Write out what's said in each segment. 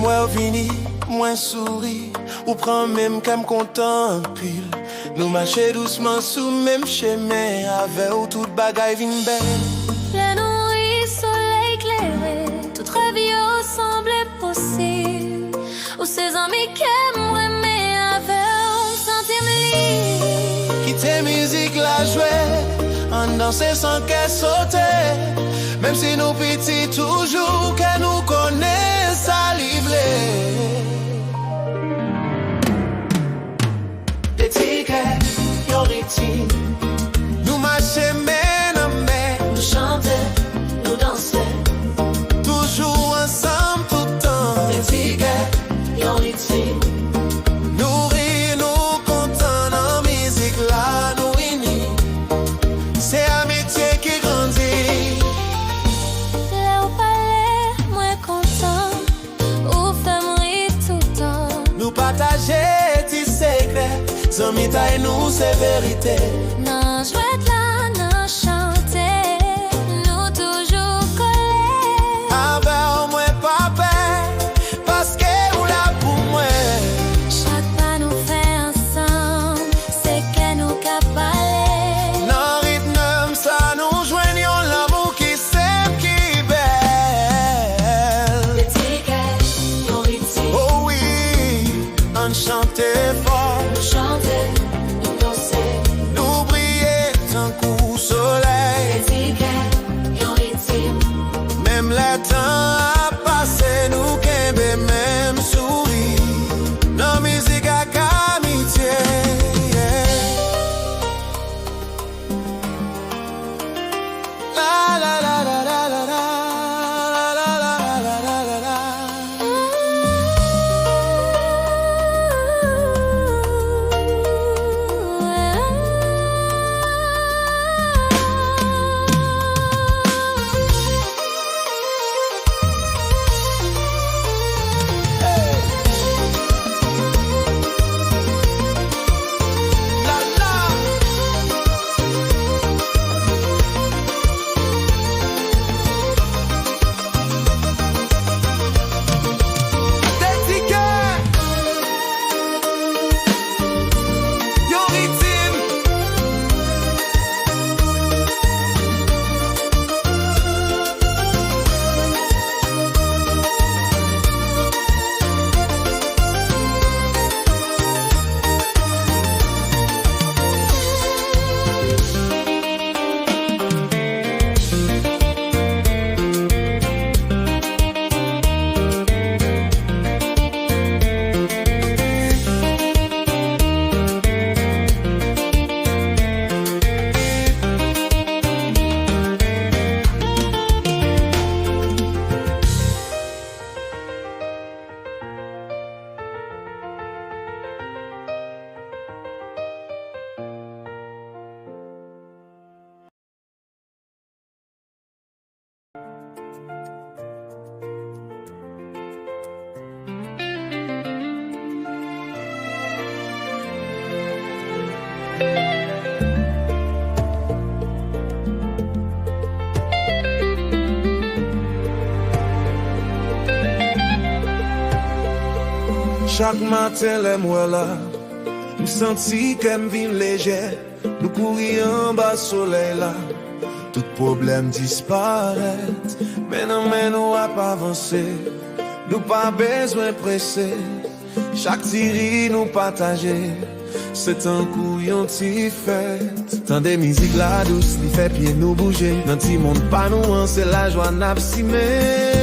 moi vini, moi souris, ou prend même qu'à me content pile. Nous marcher doucement sous même chemin, avec ou toute bagaille vin belle. La nourrice, soleil éclairé, toute rêve semblait possible. Ou ses amis qui m'aimaient avec un sentiment. Quitter musique la jouer, en danser sans qu'elle sauter. Même si nous petits toujours, qu'elle nous connaît, ça livrer. Des tickets, yon rythme. Nous marcher main en main. Nous chanter, nous danser. Toujours ensemble tout le temps. Des tickets, yon rythme. Nous rire, nous content dans la musique là, nous unis. C'est amitié qui grandit. Là où palais, moi content. Ou femme rire tout le temps. Nous partager tes secrets. Zami taille nous c'est vérité. Nan jouet là, nan chanter. Nous toujours collés. Avec moi papa, parce que ou là pour moi. Chaque pas nous fait ensemble. C'est que nous capalés. Dans rythme ça nous joignons l'amour qui s'aime qui belle. Des tickets, yon rythme. Oh oui, enchanté fort. Nous chanter, nous danser. Nous briller tant coup soleil. Des tickets, yon rythme. Même le temps a passé, nous qu'aimons même sourire. Nos musiques à amitié. La la la la la la la la la la la la la. Chaque matin, les moi là, nous senti qu'elle vient léger. Nous courir en bas soleil là, tout problème disparaît. Maintenant, mais nous a pas avancé, nous pas besoin presser. Chaque tiri nous partager, c'est un coup yon ti fête. Tant des musiques la douce, ni fait pied nous bouger. Dans ti monde pas nous, c'est la joie n'absimer.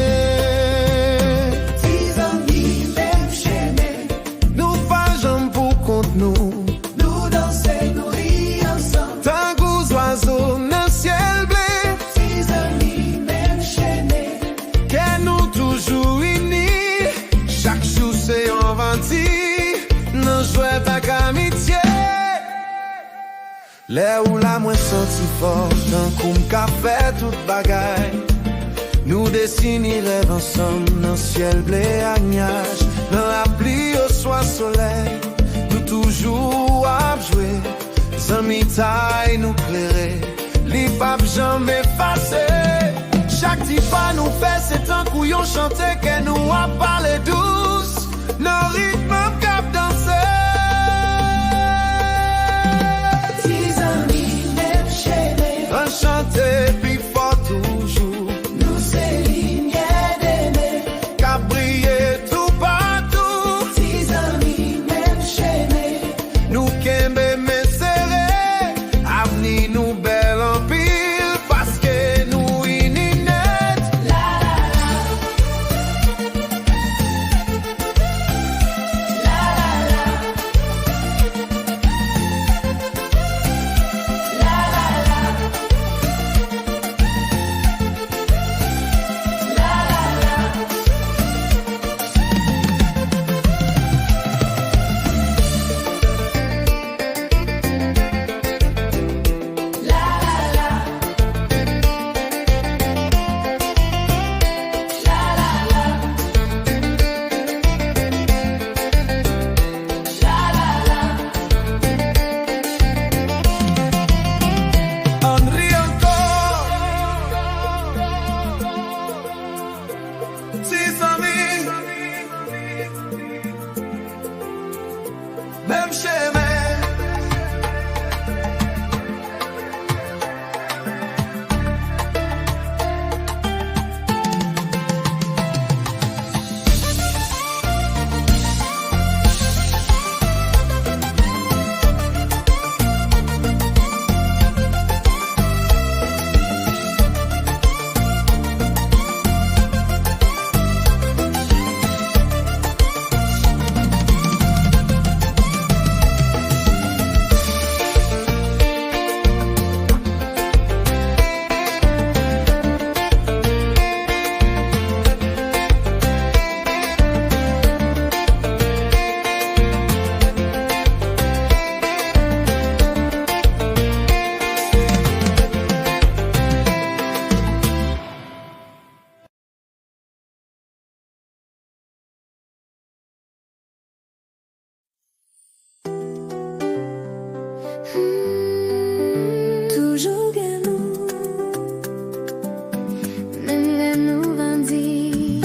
Nous danser, nous rire ensemble. Tant qu'aux oiseaux dans le ciel bleu. Six amis, même chaînés. Que nous toujours unis. Chaque jour c'est un venti. Nous jouons avec amitié. Là où la moins senti fort. Tant qu'on qu'a fait toute bagaille. Nous dessinons rêve ensemble. Dans le ciel bleu à nuage. Dans la pluie au soir soleil. Toujours à jouer, zami taille nous clairer, li pape jamais effacé. chaque tipa nous fait, c'est un couillon chanté que nous a parlé douce. Nos rythmes cap danser. Tes amis, même chérie, Enchanté, puis fort toujours. nous c'est lumière d'aimer. Qu'a brillé tout partout. Tes amis, même chérie, Nous qu'aime mais serré. Avenir nous belle en pile. Parce que nous ininette. Henri encore. Six amis. Même chemin. Toujours que nous, même les nous vendis.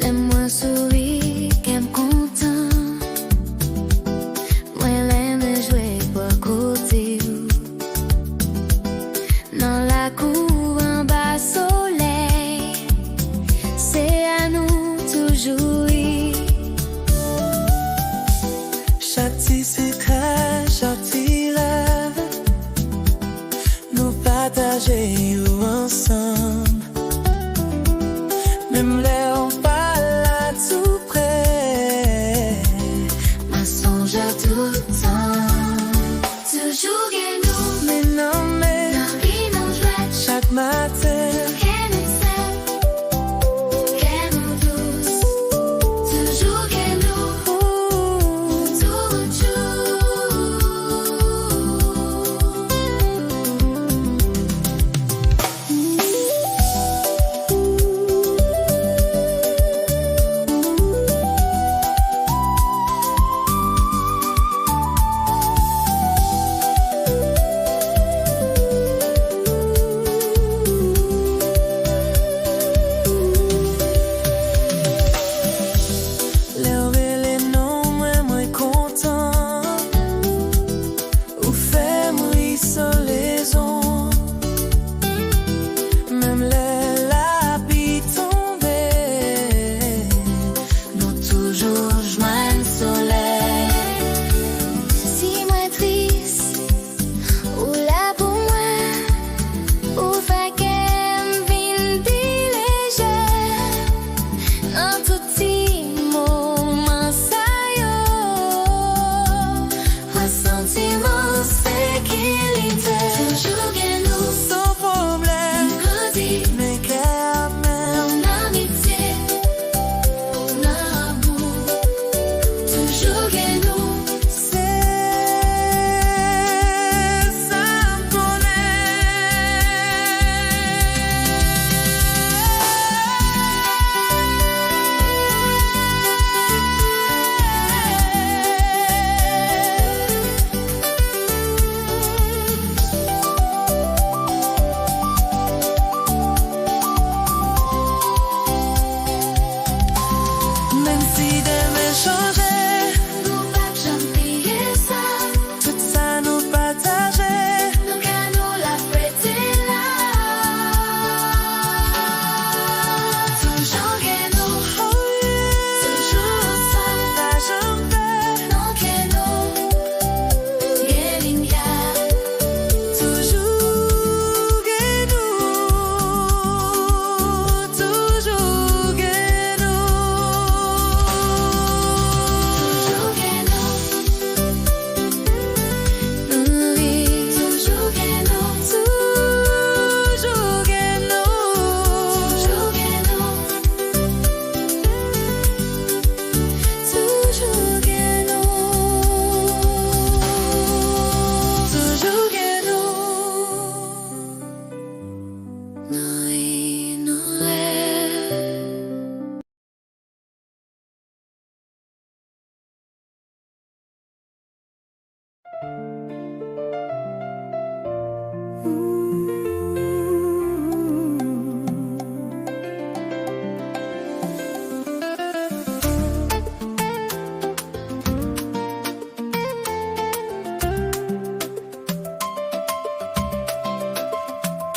Les moins souris, qu'aime content. Moi, l'aime jouer pour côté. Dans la cour en bas soleil, c'est à nous toujours. chaque petit secret, chaque petit rêve, nous partager ensemble. Même les on pas là tout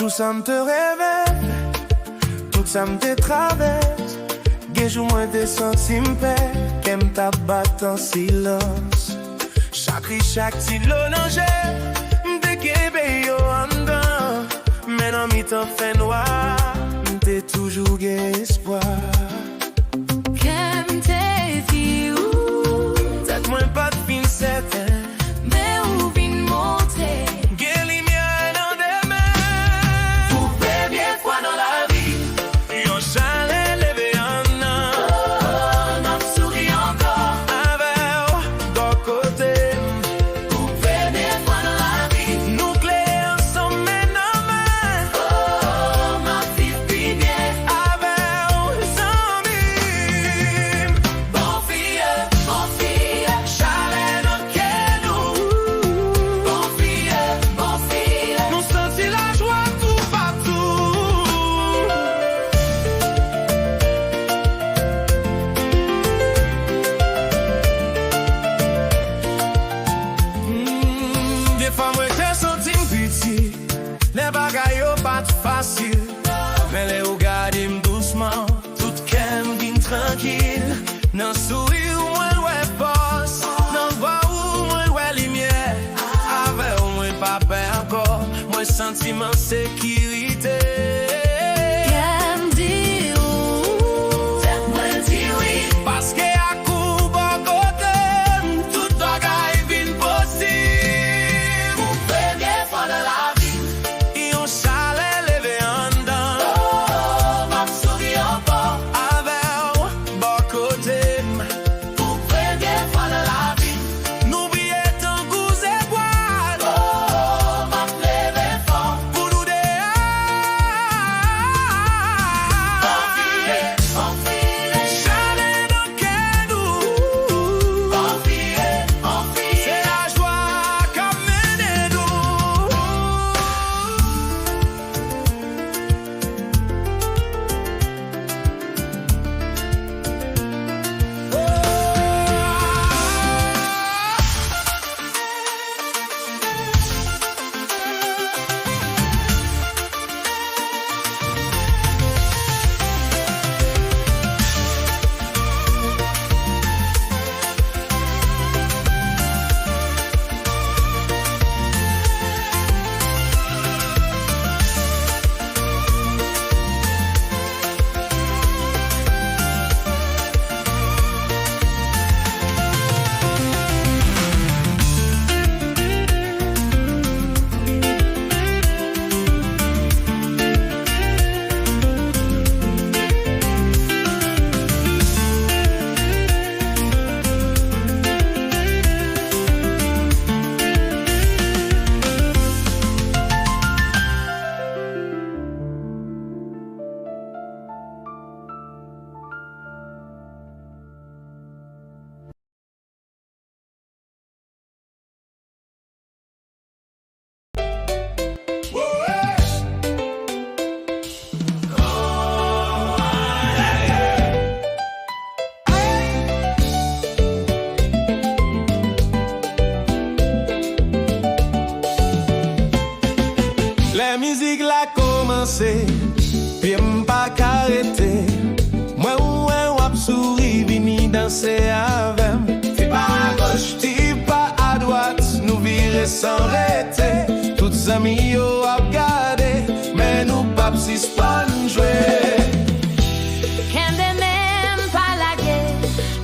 tout ça me te révèle, tout ça me te traverse. Gejou moins te senti m'paix, qu'aime ta batte en silence. Chaque ri, chaque tilo l'angè, m'te kebe yo an dan. Men an mi tan fè noir, m'te toujou gen espoir. Qu'aime te fi ou, Tèt mwen pat fin certain, mais ou vin monte. gen lumière dans des mains. Pour première fois dans la vie, Yon chalet levé an nan, on sourit encore. avec d'un côté. Pour première fois dans la vie, Nou kle ensemble men nan men, oh, ma vie puis bien. avec zanmi. Bon fille, chalet dans quel nous. Bon fille, Nou senti la joie tout partout. Des fois moi te senti m'piti, les bagay yo pas facile. Mais les ou gade doucement, tout kem vin tranquille. Nan sourire ou mwen wè boss, nan voix ou mwen wè lumière. Avec ou mwen pa pe encore, mwen sentiment sécurité. Qu'aime di ou, moi dis oui. Parce que à coup bon côté, tout bagay vin possible. Pour première fois dans la vie, Yon chalet levé en dan, oh, ma sourit encore. avec bon côté. Pour première fois dans la vie, N'oubliez tant goût et poil, oh, ma lève fort. pour nous Bon fille, chalet dans Kedou. bon fille. C'est la joie qu'a mené nous. La musique l'a commencé, puis m'pas qu'arrêter. Moi ou wap souri, vini danser avec. T'es pas à gauche, t'es pas à droite, nous virer sans arrêter. Toutes amis yo ap gade, mais nous pas si span jouer. qu'aime de même pas la guerre.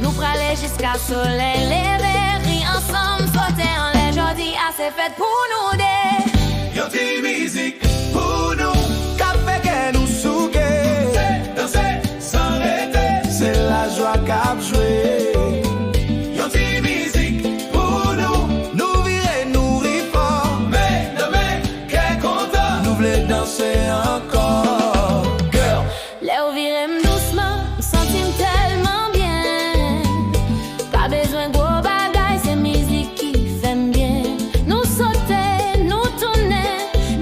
Nous praler jusqu'à soleil levé, ri ensemble, sauter en l'air. Jodi assez fait pour nous deux. Yon ti musique pour nous, qu'a fait que nous souke. Danser sans arrêter, c'est la joie qu'a joué. Yon ti musique pour nous, nous virer, nous ri fort. Mais demain, qu'est content, nous voulons danser encore. Girl, Léo virem doucement, me sentim tellement bien. Pas besoin de gros bagaille, c'est musique qui fait bien. Nous sauter, nous tourner,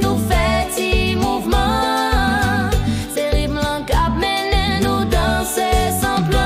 nous fait petit mouvement. C'est rythme qui a mené nous danser sans plan.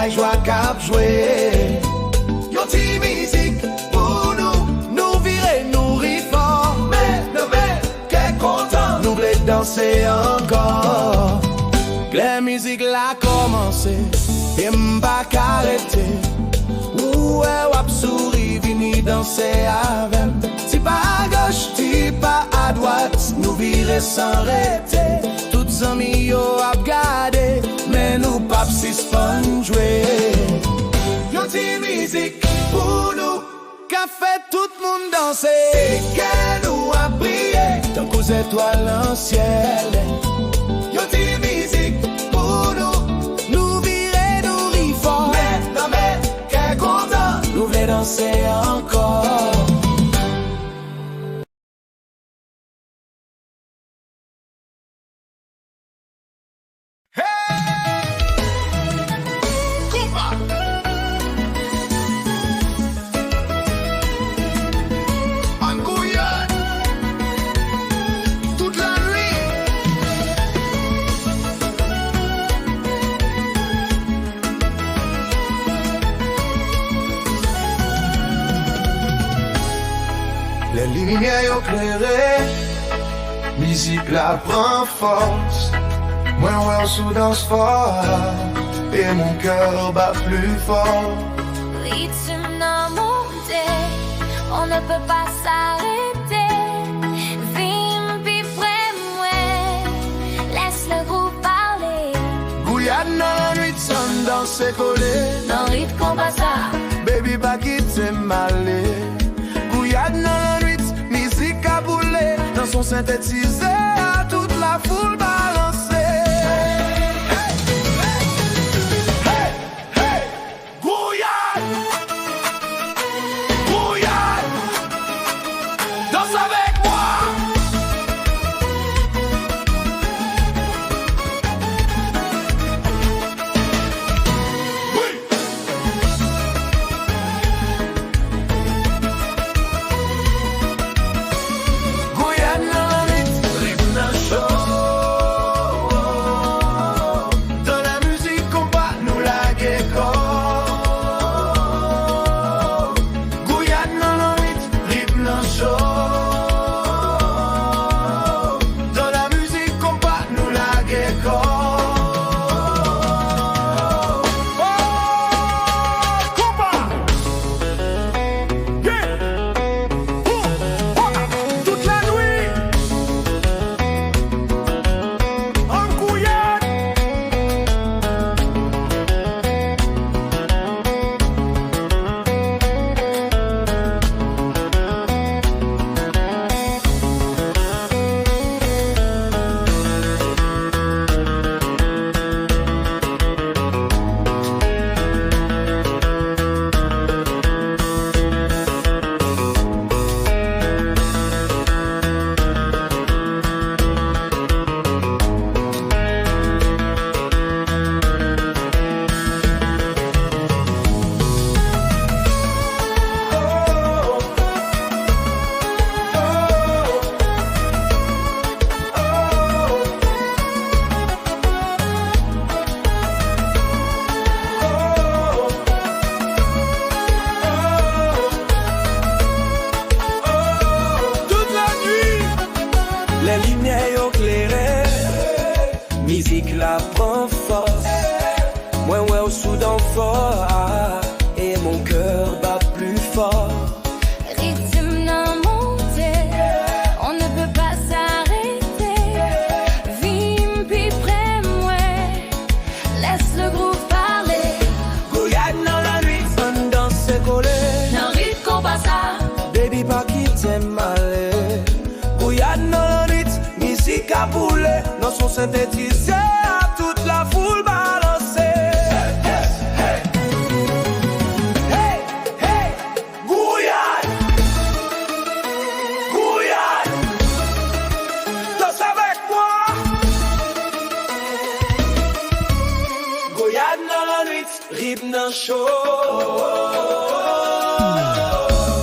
bay joie cap jouer. Yo ti musique pour nous virer, nous fort. Mais, qu'est content, nous voulons danser encore. La musique l'a commencé, et m'pas qu'arrêter. Ouais, wap souris, vini danser avec. Si pas à gauche, si pas à droite, nous virer sans arrêter. Toutes amis yo ap gade, mais nous pas si jouer. Yo ti musique pour nous, qu'a fait tout le monde danser. Et qu'elle nous a brillé, tant qu'aux étoiles en ciel. Yo ti musique pour nous, nous virer, nous ri fort. Mais, qu'est content, nous voulons danser encore. Les lumières éclairées, musique la prend force. Moi ouais sous danse fort, et mon cœur bat plus fort. Rythme dans mon thé, on ne peut pas s'arrêter. Viens puis près moi, laisse le groupe parler. Gouillade dans la nuit, sans danser collé. Dans rythme qu'on passe à, baby pas quitter malé. Gouillade dans la nuit, musique à bouler. Dans son synthétisé, à toute la foule balancée. la prend force. Moi, ouais, au Soudan fort. Et mon cœur bat plus fort. Rythme dans mon tête, on ne peut pas s'arrêter. Vim puis près moi, laisse le groupe parler. Gouillade dans la nuit, on danse collé. Dans rythme qu'on passe à, baby pas qui t'aime malé. Gouillade dans la nuit, musique à bouler. Dans son synthétisé, à toute la foule balancée. Rythme d'un show.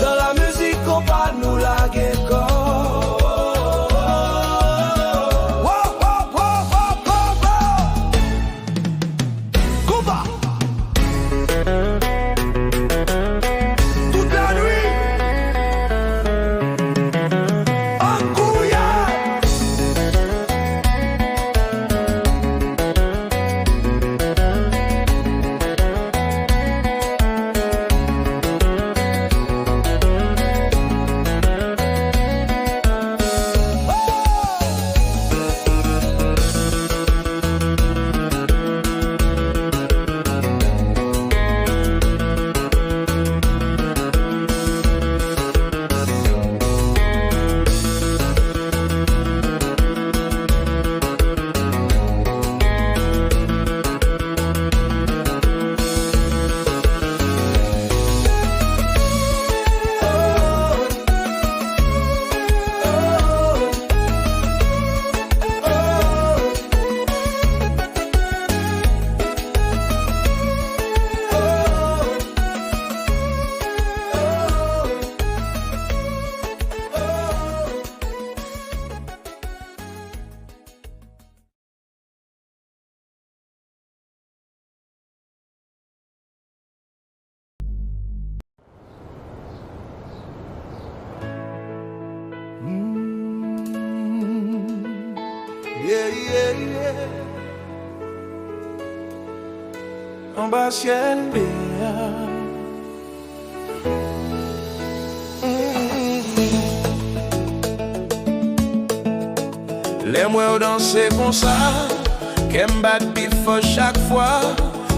Dans la musique on parle nous la gecko. En bas ciel béat. Les moi danser comme ça, qu'aime bat plus fort chaque fois.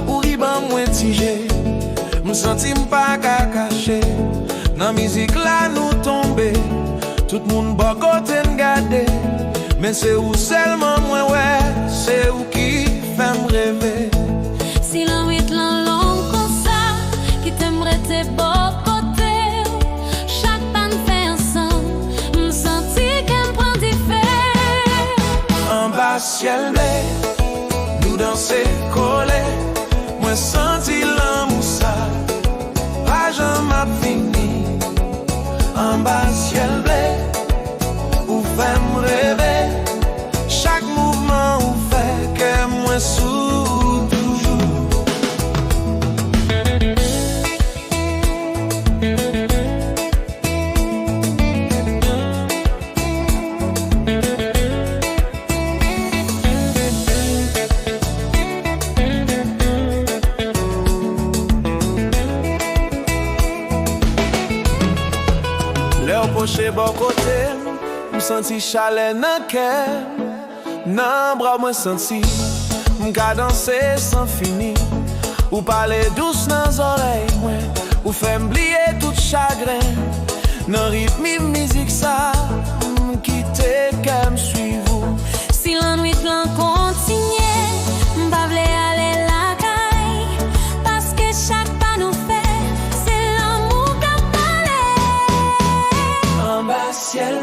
Ou riban moins tigé, me senti pas qu'à cacher. Dans musique là nous tomber, tout le monde bon côté regarder. Mais c'est où seulement moi ouais, c'est où qui fait me rêver. Si l'envie de long comme ça, qui t'aimerait tes beaux côtés, chaque panne fait ensemble, me sentis qu'elle prend des faits. En bas ciel bleu, nous danser collés, moi senti l'amour ça, pas jamais fini. En bas ciel bleu, où fait me rêver, chaque mouvement où fait que moi sous toujours. Leur poche bon côté, me senti chalet dans cœur, dans bras moi senti, m'ka danser sans fini, ou parler douce dans oreilles moi, ou fait m'oublier tout chagrin, dans rythme musique ça, m'quitter qu'elle me suive. Si l'ennui te l'en continue, m'bavle aller la caille, parce que chaque pas nous fait, c'est l'amour qu'a parlé. En bas ciel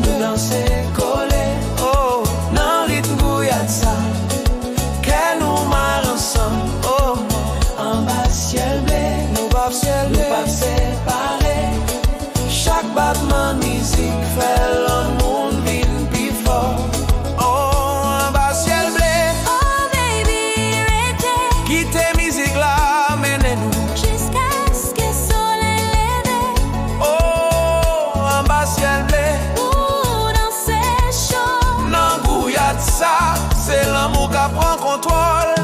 bleu, danser collé. Oh, Dans rythme bouillade ça, qu'elle nous marre ensemble. Oh, en bas ciel bleu, nous pas ciel nous pas séparés. Chaque battement musique fait l'amour vine plus fort. oh, en bas ciel bleu, Oh baby, rete, quitter musique là, menez-nous. jusqu'à ce que le soleil lève, Oh, en bas ciel bleu, pour danser chaud. non bouillade ça, c'est l'amour qui prend contrôle.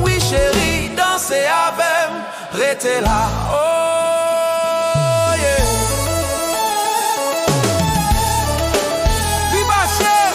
Oui chérie, dansez avec, restez là. Oh, yeah. Viva ciel.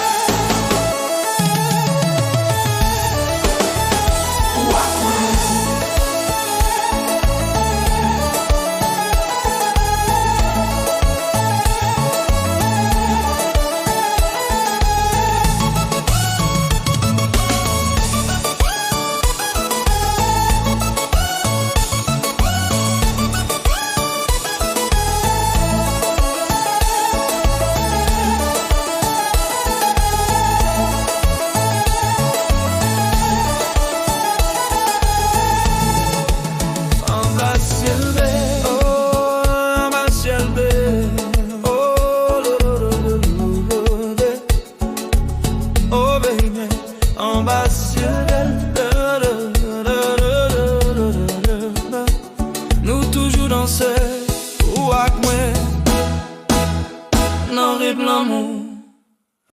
En bas ciel bleu, oh, en bas ciel bleu, oh, oh baby, en bas ciel bleu, nous toujours danser, ou avec moi, dans rythme l'amour.